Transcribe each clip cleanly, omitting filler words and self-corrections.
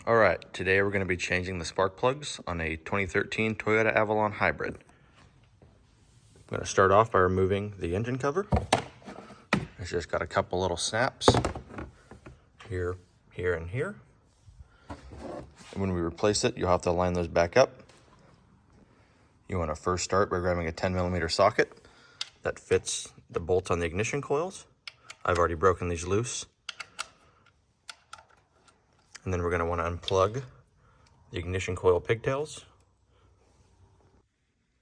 All right, today we're going to be changing the spark plugs on a 2013 Toyota Avalon Hybrid. I'm going to start off by removing the engine cover. It's just got a couple little snaps here, here, and here. And when we replace it, you'll have to line those back up. You want to first start by grabbing a 10mm socket that fits the bolts on the ignition coils. I've already broken these loose. And then we're going to want to unplug the ignition coil pigtails.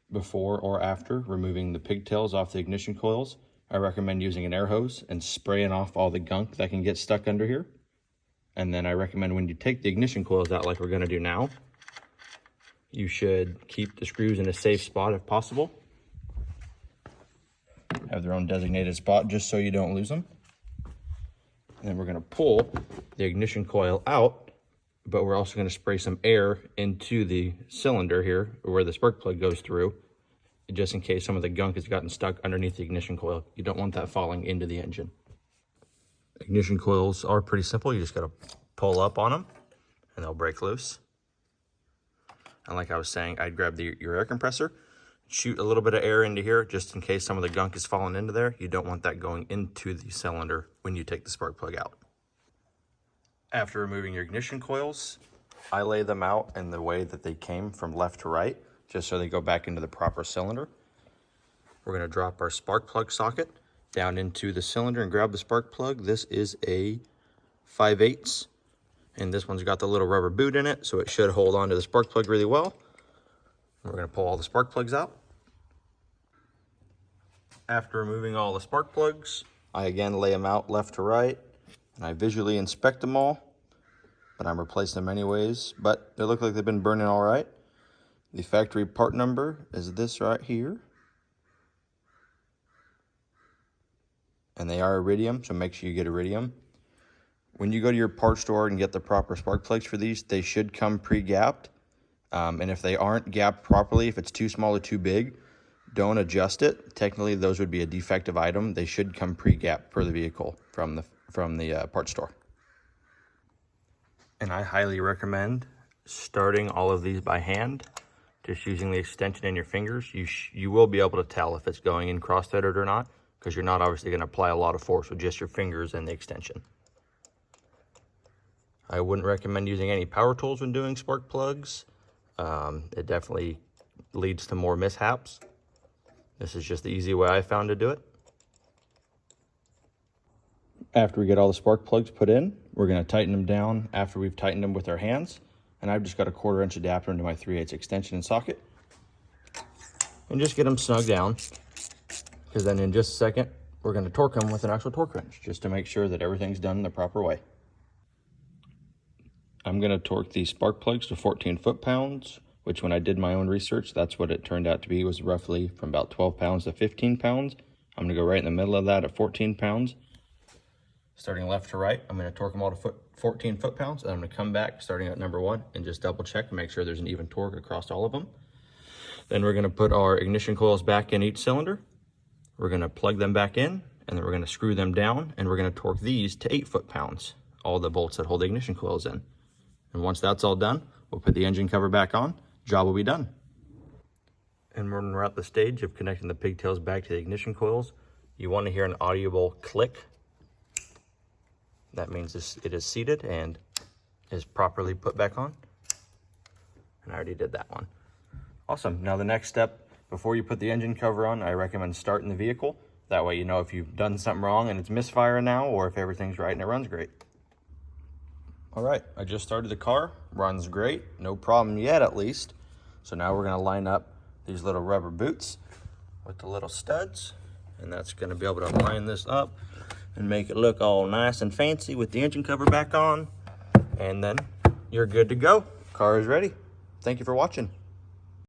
Before or after removing the pigtails off the ignition coils, I recommend using an air hose and spraying off all the gunk that can get stuck under here. And then I recommend when you take the ignition coils out like we're going to do now, you should keep the screws in a safe spot if possible. Have their own designated spot just so you don't lose them. And then we're going to pull the ignition coil out, but we're also going to spray some air into the cylinder here where the spark plug goes through, just in case some of the gunk has gotten stuck underneath the ignition coil. You don't want that falling into the engine. Ignition coils are pretty simple. You just got to pull up on them and they'll break loose. And like I was saying, I'd grab your air compressor, shoot a little bit of air into here just in case some of the gunk is falling into there. You don't want that going into the cylinder when you take the spark plug out. After removing your ignition coils, I lay them out in the way that they came from left to right, just so they go back into the proper cylinder. We're going to drop our spark plug socket down into the cylinder and grab the spark plug. This is a 5/8, and this one's got the little rubber boot in it, so it should hold on to the spark plug really well. We're going to pull all the spark plugs out. After removing all the spark plugs, I again lay them out left to right, and I visually inspect them all, but I'm replacing them anyways, but they look like they've been burning all right. The factory part number is this right here. And they are iridium, so make sure you get iridium. When you go to your parts store and get the proper spark plugs for these, they should come pre-gapped. And if they aren't gapped properly, if it's too small or too big, don't adjust it. Technically, those would be a defective item. They should come pre-gapped per the vehicle from the parts store. And I highly recommend starting all of these by hand, just using the extension in your fingers. You will be able to tell if it's going in cross-threaded or not, because you're not obviously going to apply a lot of force with just your fingers and the extension. I wouldn't recommend using any power tools when doing spark plugs. It definitely leads to more mishaps. This is just the easy way I found to do it. After we get all the spark plugs put in, we're going to tighten them down after we've tightened them with our hands. And I've just got a 1/4" adapter into my 3/8 extension and socket. And just get them snug down, because then in just a second, we're going to torque them with an actual torque wrench, just to make sure that everything's done the proper way. I'm going to torque these spark plugs to 14 foot-pounds, which when I did my own research, that's what it turned out to be, was roughly from about 12 pounds to 15 pounds. I'm going to go right in the middle of that at 14 pounds. Starting left to right, I'm going to torque them all to 14 foot-pounds, and I'm going to come back starting at number 1 and just double check and make sure there's an even torque across all of them. Then we're going to put our ignition coils back in each cylinder. We're going to plug them back in, and then we're going to screw them down, and we're going to torque these to 8 foot-pounds, all the bolts that hold the ignition coils in. And once that's all done, we'll put the engine cover back on. Job will be done. And when we're at the stage of connecting the pigtails back to the ignition coils, you want to hear an audible click. That means it is seated and is properly put back on. And I already did that one. Awesome. Now the next step, before you put the engine cover on, I recommend starting the vehicle. That way you know if you've done something wrong and it's misfiring now, or if everything's right and it runs great. All right, I just started the car, runs great, no problem yet at least. So now we're gonna line up these little rubber boots with the little studs, and that's gonna be able to line this up and make it look all nice and fancy with the engine cover back on. And then you're good to go. Car is ready. Thank you for watching.